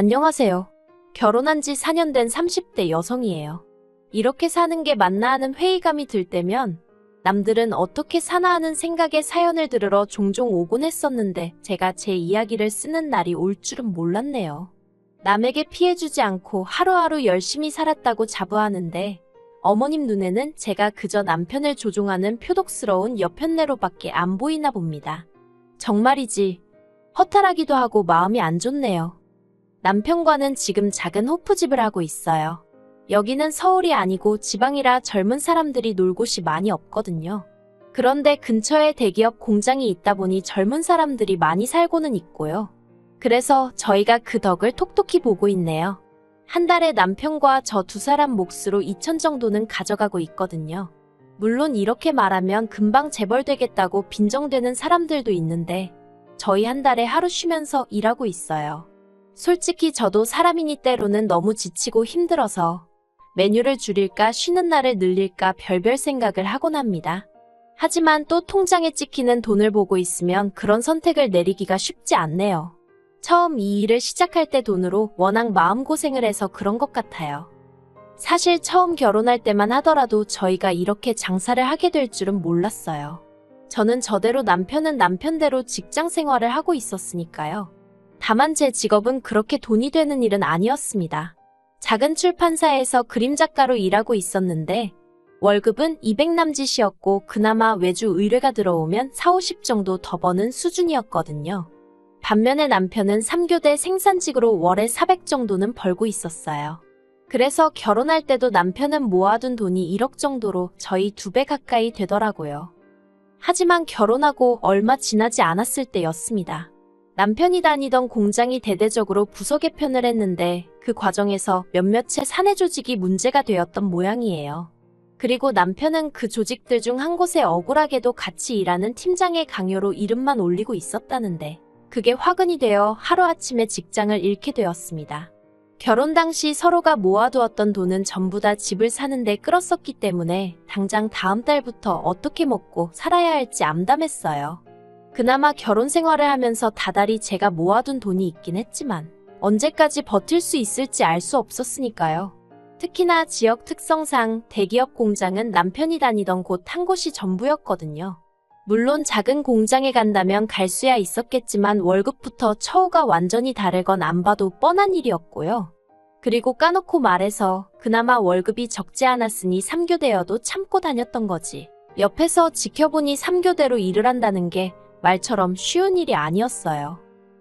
안녕하세요. 결혼한 지 4년 된 30대 여성이에요. 이렇게 사는 게 맞나 하는 회의감이 들 때면 남들은 어떻게 사나 하는 생각에 사연을 들으러 종종 오곤 했었는데 제가 제 이야기를 쓰는 날이 올 줄은 몰랐네요. 남에게 피해주지 않고 하루하루 열심히 살았다고 자부하는데 어머님 눈에는 제가 그저 남편을 조종하는 표독스러운 여편네로밖에 안 보이나 봅니다. 정말이지 허탈하기도 하고 마음이 안 좋네요. 남편과는 지금 작은 호프집을 하고 있어요. 여기는 서울이 아니고 지방이라 젊은 사람들이 놀 곳이 많이 없거든요. 그런데 근처에 대기업 공장이 있다 보니 젊은 사람들이 많이 살고는 있고요. 그래서 저희가 그 덕을 톡톡히 보고 있네요. 한 달에 남편과 저 두 사람 몫으로 2천 정도는 가져가고 있거든요. 물론 이렇게 말하면 금방 재벌되겠다고 빈정대는 사람들도 있는데 저희 한 달에 하루 쉬면서 일하고 있어요. 솔직히 저도 사람이니 때로는 너무 지치고 힘들어서 메뉴를 줄일까 쉬는 날을 늘릴까 별별 생각을 하곤 합니다. 하지만 또 통장에 찍히는 돈을 보고 있으면 그런 선택을 내리기가 쉽지 않네요. 처음 이 일을 시작할 때 돈으로 워낙 마음고생을 해서 그런 것 같아요. 사실 처음 결혼할 때만 하더라도 저희가 이렇게 장사를 하게 될 줄은 몰랐어요. 저는 저대로 남편은 남편대로 직장 생활을 하고 있었으니까요. 다만 제 직업은 그렇게 돈이 되는 일은 아니었습니다. 작은 출판사에서 그림작가로 일하고 있었는데 월급은 200 남짓이었고 그나마 외주 의뢰가 들어오면 4, 50 정도 더 버는 수준이었거든요. 반면에 남편은 3교대 생산직으로 월에 400 정도는 벌고 있었어요. 그래서 결혼할 때도 남편은 모아둔 돈이 1억 정도로 저희 2배 가까이 되더라고요. 하지만 결혼하고 얼마 지나지 않았을 때였습니다. 남편이 다니던 공장이 대대적으로 부서 개편을 했는데 그 과정에서 몇몇의 사내 조직이 문제가 되었던 모양이에요. 그리고 남편은 그 조직들 중 한 곳에 억울하게도 같이 일하는 팀장의 강요로 이름만 올리고 있었다는데 그게 화근이 되어 하루아침에 직장을 잃게 되었습니다. 결혼 당시 서로가 모아두었던 돈은 전부 다 집을 사는데 끌었었기 때문에 당장 다음 달부터 어떻게 먹고 살아야 할지 암담했어요. 그나마 결혼 생활을 하면서 다달이 제가 모아둔 돈이 있긴 했지만 언제까지 버틸 수 있을지 알 수 없었으니까요. 특히나 지역 특성상 대기업 공장은 남편이 다니던 곳 한 곳이 전부였거든요. 물론 작은 공장에 간다면 갈 수야 있었겠지만 월급부터 처우가 완전히 다를 건 안 봐도 뻔한 일이었고요. 그리고 까놓고 말해서 그나마 월급이 적지 않았으니 3교대여도 참고 다녔던 거지. 옆에서 지켜보니 3교대로 일을 한다는 게 말처럼 쉬운 일이 아니었어요.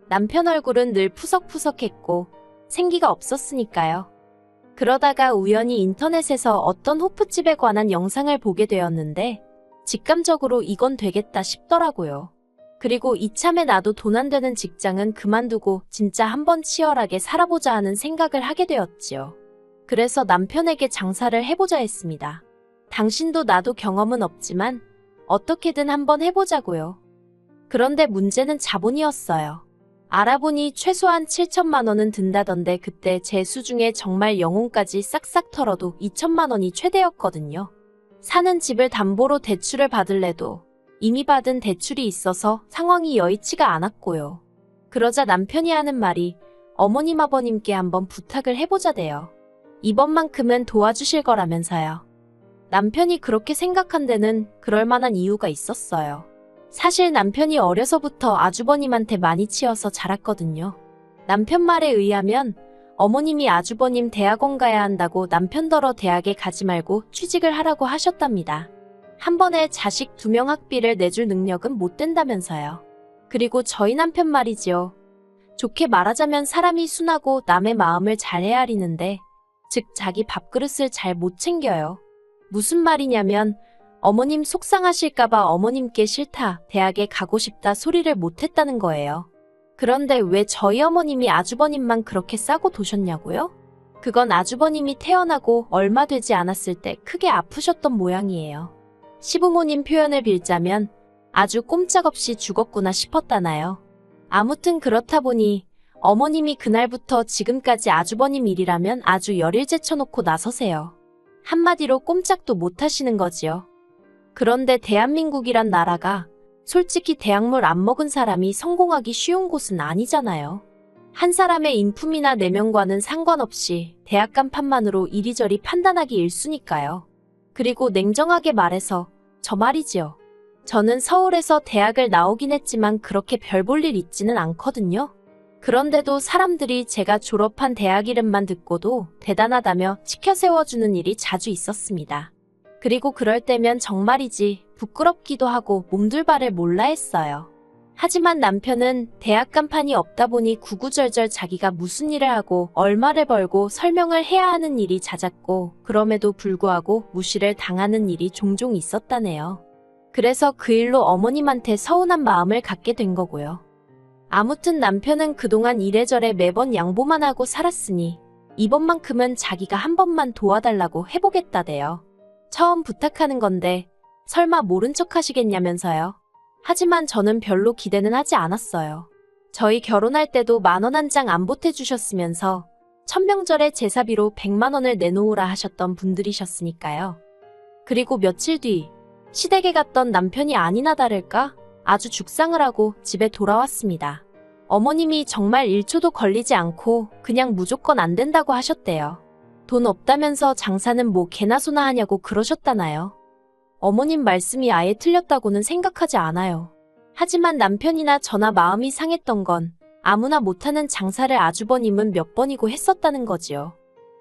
남편 얼굴은 늘 푸석푸석했고 생기가 없었으니까요. 그러다가 우연히 인터넷에서 어떤 호프집에 관한 영상을 보게 되었는데 직감적으로 이건 되겠다 싶더라고요. 그리고 이참에 나도 돈 안 되는 직장은 그만두고 진짜 한번 치열하게 살아보자 하는 생각을 하게 되었지요. 그래서 남편에게 장사를 해보자 했습니다. 당신도 나도 경험은 없지만 어떻게든 한번 해보자고요. 그런데 문제는 자본이었어요. 알아보니 최소한 7천만 원은 든다던데 그때 제 수중에 정말 영혼까지 싹싹 털어도 2천만 원이 최대였거든요. 사는 집을 담보로 대출을 받을래도 이미 받은 대출이 있어서 상황이 여의치가 않았고요. 그러자 남편이 하는 말이 어머님 아버님께 한번 부탁을 해보자대요. 이번만큼은 도와주실 거라면서요. 남편이 그렇게 생각한 데는 그럴 만한 이유가 있었어요. 사실 남편이 어려서부터 아주버님한테 많이 치여서 자랐거든요. 남편 말에 의하면 어머님이 아주버님 대학원 가야 한다고 남편더러 대학에 가지 말고 취직을 하라고 하셨답니다. 한 번에 자식 2명 학비를 내줄 능력은 못 된다면서요. 그리고 저희 남편 말이지요. 좋게 말하자면 사람이 순하고 남의 마음을 잘 헤아리는데 즉 자기 밥그릇을 잘 못 챙겨요. 무슨 말이냐면 어머님 속상하실까봐 어머님께 싫다, 대학에 가고 싶다 소리를 못했다는 거예요. 그런데 왜 저희 어머님이 아주버님만 그렇게 싸고 도셨냐고요? 그건 아주버님이 태어나고 얼마 되지 않았을 때 크게 아프셨던 모양이에요. 시부모님 표현을 빌자면 아주 꼼짝없이 죽었구나 싶었다나요. 아무튼 그렇다 보니 어머님이 그날부터 지금까지 아주버님 일이라면 아주 열일 제쳐놓고 나서세요. 한마디로 꼼짝도 못 하시는 거지요. 그런데 대한민국이란 나라가 솔직히 대학물 안 먹은 사람이 성공하기 쉬운 곳은 아니잖아요. 한 사람의 인품이나 내면과는 상관없이 대학 간판만으로 이리저리 판단하기 일쑤니까요. 그리고 냉정하게 말해서 저 말이지요. 저는 서울에서 대학을 나오긴 했지만 그렇게 별 볼 일 있지는 않거든요. 그런데도 사람들이 제가 졸업한 대학 이름만 듣고도 대단하다며 치켜 세워주는 일이 자주 있었습니다. 그리고 그럴 때면 정말이지 부끄럽기도 하고 몸둘바를 몰라 했어요. 하지만 남편은 대학 간판이 없다 보니 구구절절 자기가 무슨 일을 하고 얼마를 벌고 설명을 해야 하는 일이 잦았고 그럼에도 불구하고 무시를 당하는 일이 종종 있었다네요. 그래서 그 일로 어머님한테 서운한 마음을 갖게 된 거고요. 아무튼 남편은 그동안 이래저래 매번 양보만 하고 살았으니 이번만큼은 자기가 한 번만 도와달라고 해보겠다대요. 처음 부탁하는 건데 설마 모른 척 하시겠냐면서요. 하지만 저는 별로 기대는 하지 않았어요. 저희 결혼할 때도 10,000원 한 장 안 보태주셨으면서 천명절에 제사비로 100만 원을 내놓으라 하셨던 분들이셨으니까요. 그리고 며칠 뒤 시댁에 갔던 남편이 아니나 다를까 아주 죽상을 하고 집에 돌아왔습니다. 어머님이 정말 1초도 걸리지 않고 그냥 무조건 안 된다고 하셨대요. 돈 없다면서 장사는 뭐 개나 소나 하냐고 그러셨다나요. 어머님 말씀이 아예 틀렸다고는 생각하지 않아요. 하지만 남편이나 저나 마음이 상했던 건 아무나 못하는 장사를 아주버님은 몇 번이고 했었다는 거지요.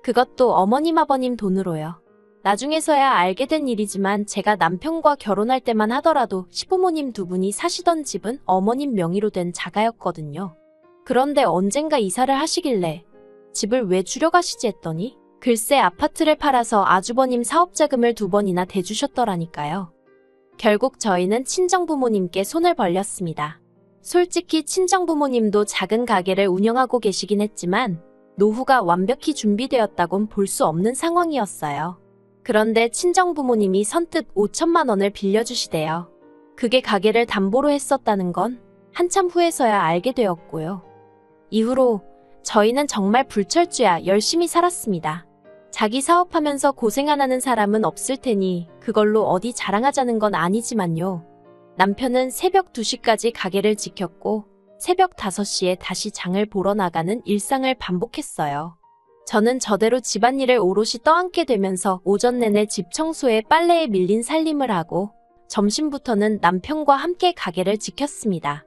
그것도 어머님 아버님 돈으로요. 나중에서야 알게 된 일이지만 제가 남편과 결혼할 때만 하더라도 시부모님 두 분이 사시던 집은 어머님 명의로 된 자가였거든요. 그런데 언젠가 이사를 하시길래 집을 왜 줄여가시지 했더니 글쎄 아파트를 팔아서 아주버님 사업자금을 2번이나 대주셨더라니까요. 결국 저희는 친정부모님께 손을 벌렸습니다. 솔직히 친정부모님도 작은 가게를 운영하고 계시긴 했지만 노후가 완벽히 준비되었다곤 볼 수 없는 상황이었어요. 그런데 친정부모님이 선뜻 5천만 원을 빌려주시대요. 그게 가게를 담보로 했었다는 건 한참 후에서야 알게 되었고요. 이후로 저희는 정말 불철주야 열심히 살았습니다. 자기 사업하면서 고생 안 하는 사람은 없을 테니 그걸로 어디 자랑하자는 건 아니지만요. 남편은 새벽 2시까지 가게를 지켰고 새벽 5시에 다시 장을 보러 나가는 일상을 반복했어요. 저는 저대로 집안일을 오롯이 떠안게 되면서 오전 내내 집 청소에 빨래에 밀린 살림을 하고 점심부터는 남편과 함께 가게를 지켰습니다.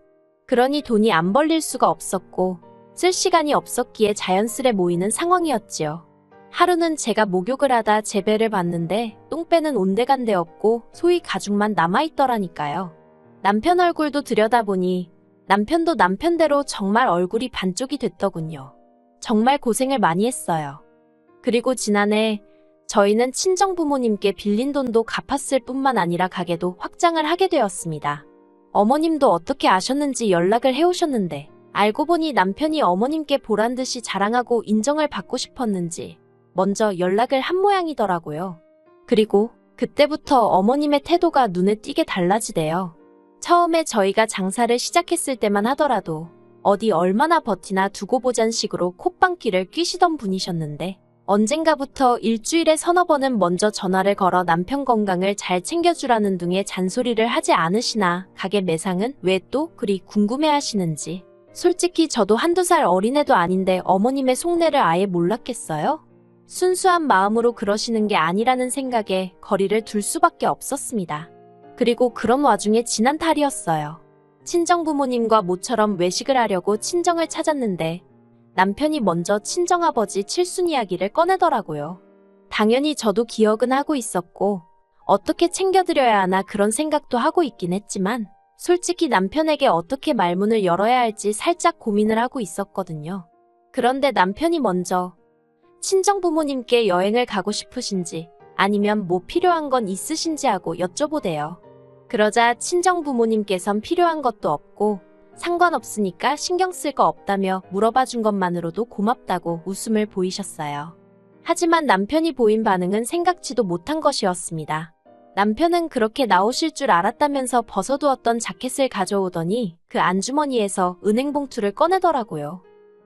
그러니 돈이 안 벌릴 수가 없었고 쓸 시간이 없었기에 자연스레 모이는 상황이었지요. 하루는 제가 목욕을 하다 제 배를 봤는데 똥배는 온데간데 없고 소위 가죽만 남아있더라니까요. 남편 얼굴도 들여다보니 남편도 남편대로 정말 얼굴이 반쪽이 됐더군요. 정말 고생을 많이 했어요. 그리고 지난해 저희는 친정부모님께 빌린 돈도 갚았을 뿐만 아니라 가게도 확장을 하게 되었습니다. 어머님도 어떻게 아셨는지 연락을 해오셨는데 알고 보니 남편이 어머님께 보란듯이 자랑하고 인정을 받고 싶었는지 먼저 연락을 한 모양이더라고요. 그리고 그때부터 어머님의 태도가 눈에 띄게 달라지대요. 처음에 저희가 장사를 시작했을 때만 하더라도 어디 얼마나 버티나 두고 보잔 식으로 콧방귀를 뀌시던 분이셨는데 언젠가부터 일주일에 서너 번은 먼저 전화를 걸어 남편 건강을 잘 챙겨주라는 등의 잔소리를 하지 않으시나 가게 매상은 왜 또 그리 궁금해하시는지. 솔직히 저도 한두 살 어린애도 아닌데 어머님의 속내를 아예 몰랐겠어요? 순수한 마음으로 그러시는 게 아니라는 생각에 거리를 둘 수밖에 없었습니다. 그리고 그런 와중에 지난 달이었어요. 친정부모님과 모처럼 외식을 하려고 친정을 찾았는데 남편이 먼저 친정아버지 칠순 이야기를 꺼내더라고요. 당연히 저도 기억은 하고 있었고 어떻게 챙겨드려야 하나 그런 생각도 하고 있긴 했지만 솔직히 남편에게 어떻게 말문을 열어야 할지 살짝 고민을 하고 있었거든요. 그런데 남편이 먼저 친정부모님께 여행을 가고 싶으신지 아니면 뭐 필요한 건 있으신지 하고 여쭤보대요. 그러자 친정부모님께선 필요한 것도 없고 상관없으니까 신경 쓸 거 없다며 물어봐 준 것만으로도 고맙다고 웃음을 보이셨어요. 하지만 남편이 보인 반응은 생각지도 못한 것이었습니다. 남편은 그렇게 나오실 줄 알았다면서 벗어두었던 자켓을 가져오더니 그 안주머니에서 은행 봉투를 꺼내더라고요.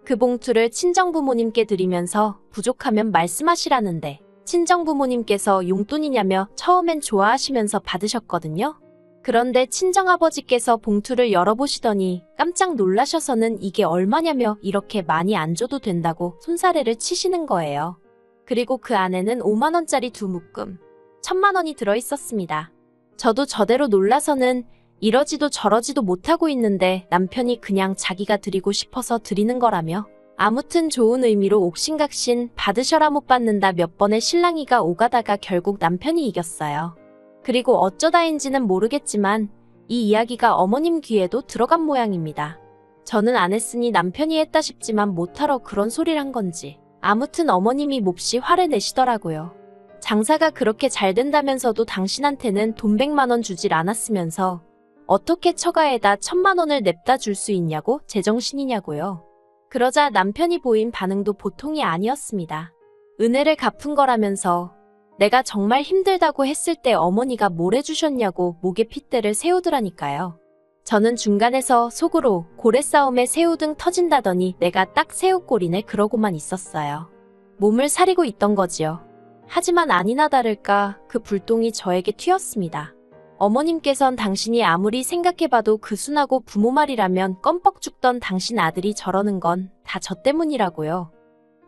그 봉투를 친정부모님께 드리면서 부족하면 말씀하시라는데 친정부모님께서 용돈이냐며 처음엔 좋아하시면서 받으셨거든요. 그런데 친정아버지께서 봉투를 열어보시더니 깜짝 놀라셔서는 이게 얼마냐며 이렇게 많이 안 줘도 된다고 손사래를 치시는 거예요. 그리고 그 안에는 5만 원짜리 두 묶음, 1,000만 원이 들어있었습니다. 저도 저대로 놀라서는 이러지도 저러지도 못하고 있는데 남편이 그냥 자기가 드리고 싶어서 드리는 거라며 아무튼 좋은 의미로 옥신각신 받으셔라 못 받는다 몇 번의 실랑이가 오가다가 결국 남편이 이겼어요. 그리고 어쩌다인지는 모르겠지만 이 이야기가 어머님 귀에도 들어간 모양입니다. 저는 안 했으니 남편이 했다 싶지만 못하러 그런 소리를 한 건지 아무튼 어머님이 몹시 화를 내시더라고요. 장사가 그렇게 잘 된다면서도 당신한테는 돈 100만 원 주질 않았으면서 어떻게 처가에다 1,000만 원을 냅다 줄 수 있냐고 제정신이냐고요. 그러자 남편이 보인 반응도 보통이 아니었습니다. 은혜를 갚은 거라면서 내가 정말 힘들다고 했을 때 어머니가 뭘 해주셨냐고 목에 핏대를 세우더라니까요. 저는 중간에서 속으로 고래싸움에 새우등 터진다더니 내가 딱 새우꼴이네 그러고만 있었어요. 몸을 사리고 있던 거지요. 하지만 아니나 다를까 그 불똥이 저에게 튀었습니다. 어머님께선 당신이 아무리 생각해봐도 그 순하고 부모 말이라면 껌뻑 죽던 당신 아들이 저러는 건 다 저 때문이라고요.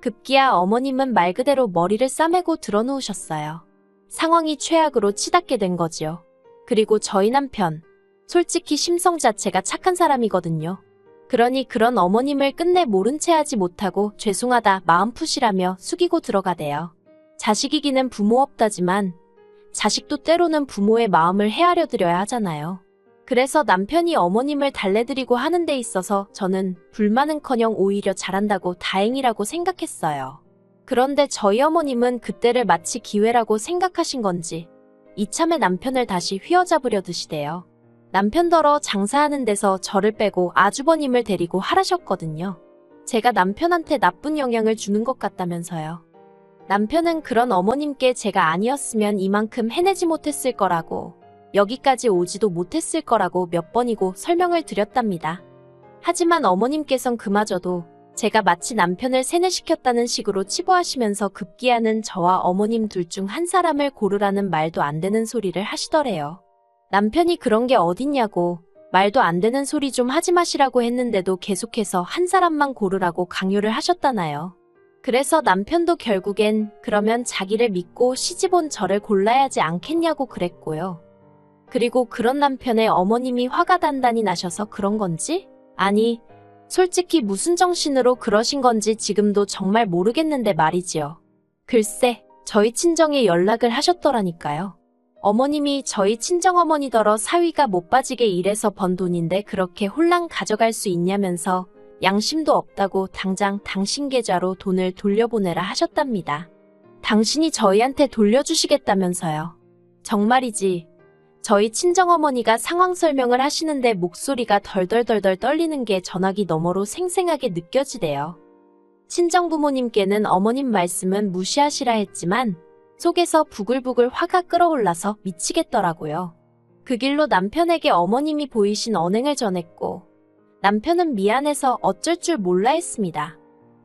급기야 어머님은 말 그대로 머리를 싸매고 드러누우셨어요. 상황이 최악으로 치닫게 된 거지요. 그리고 저희 남편, 솔직히 심성 자체가 착한 사람이거든요. 그러니 그런 어머님을 끝내 모른 채 하지 못하고 죄송하다 마음 푸시라며 숙이고 들어가대요. 자식이기는 부모 없다지만 자식도 때로는 부모의 마음을 헤아려 드려야 하잖아요. 그래서 남편이 어머님을 달래드리고 하는 데 있어서 저는 불만은커녕 오히려 잘한다고 다행이라고 생각했어요. 그런데 저희 어머님은 그때를 마치 기회라고 생각하신 건지 이참에 남편을 다시 휘어잡으려 드시대요. 남편더러 장사하는 데서 저를 빼고 아주버님을 데리고 하라셨거든요. 제가 남편한테 나쁜 영향을 주는 것 같다면서요. 남편은 그런 어머님께 제가 아니었으면 이만큼 해내지 못했을 거라고, 여기까지 오지도 못했을 거라고 몇 번이고 설명을 드렸답니다. 하지만 어머님께선 그마저도 제가 마치 남편을 세뇌시켰다는 식으로 치부하시면서 급기야는 저와 어머님 둘 중 한 사람을 고르라는 말도 안 되는 소리를 하시더래요. 남편이 그런 게 어딨냐고 말도 안 되는 소리 좀 하지 마시라고 했는데도 계속해서 한 사람만 고르라고 강요를 하셨다나요. 그래서 남편도 결국엔 그러면 자기를 믿고 시집온 저를 골라야 하지 않겠냐고 그랬고요. 그리고 그런 남편의 어머님이 화가 단단히 나셔서 그런 건지? 아니, 솔직히 무슨 정신으로 그러신 건지 지금도 정말 모르겠는데 말이지요. 글쎄, 저희 친정에 연락을 하셨더라니까요. 어머님이 저희 친정어머니더러 사위가 못 빠지게 일해서 번 돈인데 그렇게 홀랑 가져갈 수 있냐면서 양심도 없다고 당장 당신 계좌로 돈을 돌려보내라 하셨답니다. 당신이 저희한테 돌려주시겠다면서요. 정말이지. 저희 친정어머니가 상황 설명을 하시는데 목소리가 덜덜덜덜 떨리는 게 전화기 너머로 생생하게 느껴지대요. 친정부모님께는 어머님 말씀은 무시하시라 했지만 속에서 부글부글 화가 끓어올라서 미치겠더라고요. 그 길로 남편에게 어머님이 보이신 언행을 전했고 남편은 미안해서 어쩔 줄 몰라 했습니다.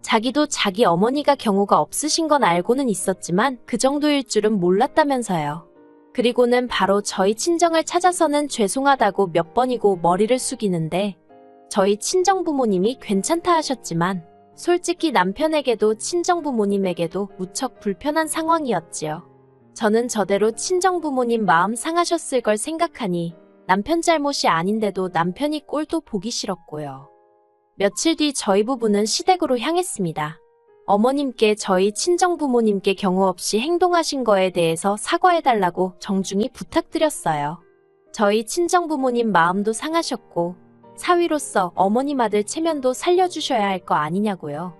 자기도 자기 어머니가 경우가 없으신 건 알고는 있었지만 그 정도일 줄은 몰랐다면서요. 그리고는 바로 저희 친정을 찾아서는 죄송하다고 몇 번이고 머리를 숙이는데 저희 친정부모님이 괜찮다 하셨지만 솔직히 남편에게도 친정부모님에게도 무척 불편한 상황이었지요. 저는 저대로 친정부모님 마음 상하셨을 걸 생각하니 남편 잘못이 아닌데도 남편이 꼴도 보기 싫었고요. 며칠 뒤 저희 부부는 시댁으로 향했습니다. 어머님께 저희 친정부모님께 경우 없이 행동하신 거에 대해서 사과해달라고 정중히 부탁드렸어요. 저희 친정부모님 마음도 상하셨고 사위로서 어머님 아들 체면도 살려주셔야 할 거 아니냐고요.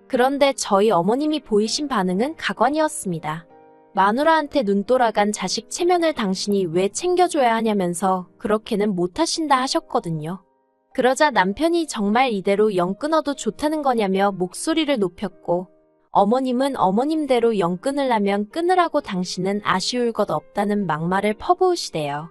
그런데 저희 어머님이 보이신 반응은 가관이었습니다. 마누라한테 눈 돌아간 자식 체면을 당신이 왜 챙겨줘야 하냐면서 그렇게는 못하신다 하셨거든요. 그러자 남편이 정말 이대로 영 끊어도 좋다는 거냐며 목소리를 높였고 어머님은 어머님대로 영 끊으려면 끊으라고 당신은 아쉬울 것 없다는 막말을 퍼부으시대요.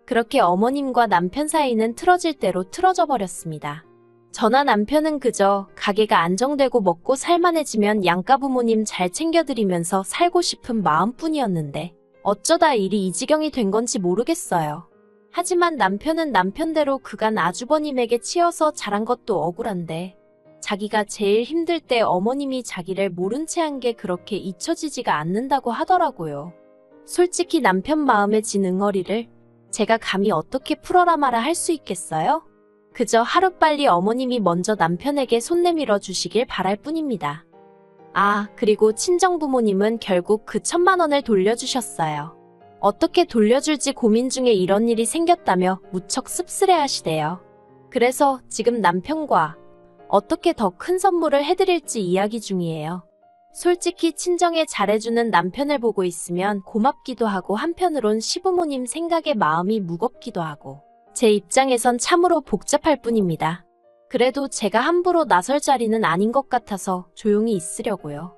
그렇게 어머님과 남편 사이는 틀어질 대로 틀어져 버렸습니다. 저나 남편은 그저 가게가 안정되고 먹고 살만해지면 양가 부모님 잘 챙겨드리면서 살고 싶은 마음뿐이었는데 어쩌다 일이 이 지경이 된 건지 모르겠어요. 하지만 남편은 남편대로 그간 아주버님에게 치여서 자란 것도 억울한데 자기가 제일 힘들 때 어머님이 자기를 모른 채 한 게 그렇게 잊혀지지가 않는다고 하더라고요. 솔직히 남편 마음에 진 응어리를 제가 감히 어떻게 풀어라 마라 할 수 있겠어요? 그저 하루빨리 어머님이 먼저 남편에게 손 내밀어 주시길 바랄 뿐입니다. 아, 그리고 친정부모님은 결국 그 1,000만 원을 돌려주셨어요. 어떻게 돌려줄지 고민 중에 이런 일이 생겼다며 무척 씁쓸해하시대요. 그래서 지금 남편과 어떻게 더 큰 선물을 해드릴지 이야기 중이에요. 솔직히 친정에 잘해주는 남편을 보고 있으면 고맙기도 하고 한편으론 시부모님 생각에 마음이 무겁기도 하고 제 입장에선 참으로 복잡할 뿐입니다. 그래도 제가 함부로 나설 자리는 아닌 것 같아서 조용히 있으려고요.